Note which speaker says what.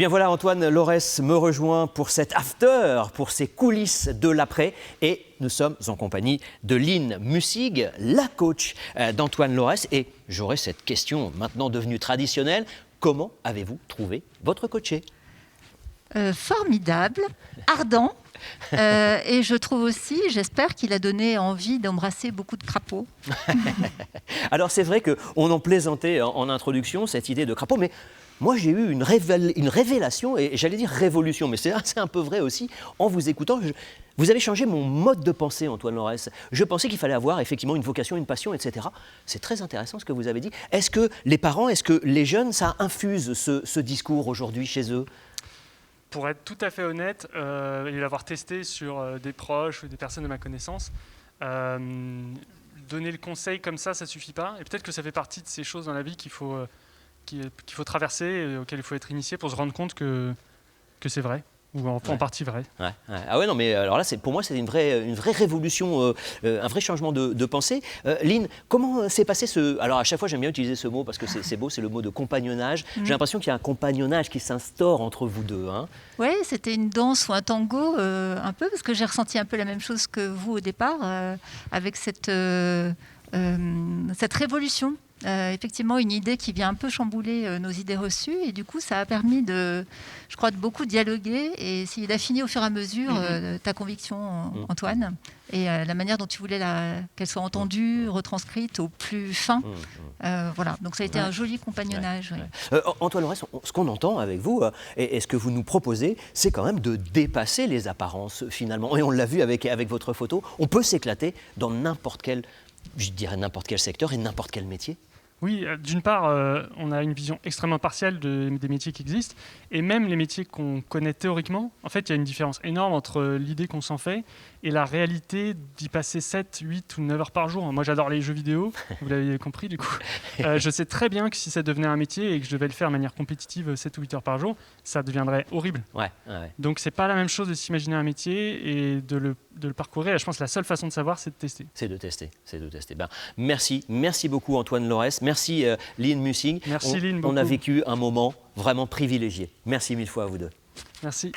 Speaker 1: bien voilà, Antoine Laurès me rejoint pour cet after, pour ces coulisses de l'après. Et nous sommes en compagnie de Lynn Mussig, la coach d'Antoine Laurès. Et j'aurai cette question maintenant devenue traditionnelle. Comment avez-vous trouvé votre coaché ?
Speaker 2: Formidable, ardent. Et je trouve aussi, j'espère qu'il a donné envie d'embrasser beaucoup de crapauds.
Speaker 1: Alors c'est vrai qu'on en plaisantait en introduction, cette idée de crapaud, mais moi j'ai eu une révélation, et j'allais dire révolution, mais c'est un peu vrai aussi, en vous écoutant. Vous avez changé mon mode de pensée, Antoine Laurès. Je pensais qu'il fallait avoir effectivement une vocation, une passion, etc. C'est très intéressant ce que vous avez dit. Est-ce que les parents, est-ce que les jeunes, ça infuse ce discours aujourd'hui chez eux ?
Speaker 3: Pour être tout à fait honnête, et l'avoir testé sur des proches ou des personnes de ma connaissance, donner le conseil comme ça suffit pas. Et peut-être que ça fait partie de ces choses dans la vie qu'il faut traverser et auxquelles il faut être initié pour se rendre compte que c'est vrai, ou en partie vrai.
Speaker 1: Ouais. Ah ouais, non, mais alors là, pour moi, c'est une vraie révolution, un vrai changement de pensée. Lynn, comment s'est passé Alors, à chaque fois, j'aime bien utiliser ce mot parce que c'est beau, c'est le mot de compagnonnage. J'ai l'impression qu'il y a un compagnonnage qui s'instaure entre vous deux. Hein.
Speaker 2: Oui, c'était une danse ou un tango, un peu, parce que j'ai ressenti un peu la même chose que vous au départ, avec cette révolution. Effectivement, une idée qui vient un peu chambouler nos idées reçues, et du coup ça a permis de beaucoup dialoguer et essayer d'affiner au fur et à mesure ta conviction, Antoine, et la manière dont tu voulais qu'elle soit entendue, retranscrite au plus fin. Voilà, donc ça a été un joli compagnonnage.
Speaker 1: Antoine Laurès, ce qu'on entend avec vous et ce que vous nous proposez, c'est quand même de dépasser les apparences finalement, et on l'a vu avec votre photo, on peut s'éclater dans n'importe quel secteur et n'importe quel métier.
Speaker 3: Oui, d'une part, on a une vision extrêmement partielle des métiers qui existent, et même les métiers qu'on connaît théoriquement, en fait, il y a une différence énorme entre l'idée qu'on s'en fait et la réalité d'y passer 7, 8 ou 9 heures par jour. Moi, j'adore les jeux vidéo, vous l'avez compris du coup. Je sais très bien que si ça devenait un métier et que je devais le faire de manière compétitive 7 ou 8 heures par jour, ça deviendrait horrible.
Speaker 1: Ouais.
Speaker 3: Donc, c'est pas la même chose de s'imaginer un métier et de le parcourir. Et je pense que la seule façon de savoir, c'est de tester.
Speaker 1: C'est de tester. Ben, merci beaucoup Antoine Laurès. Merci Lynn Mussig.
Speaker 3: Merci Lynn beaucoup.
Speaker 1: On a vécu un moment vraiment privilégié. Merci mille fois à vous deux.
Speaker 3: Merci.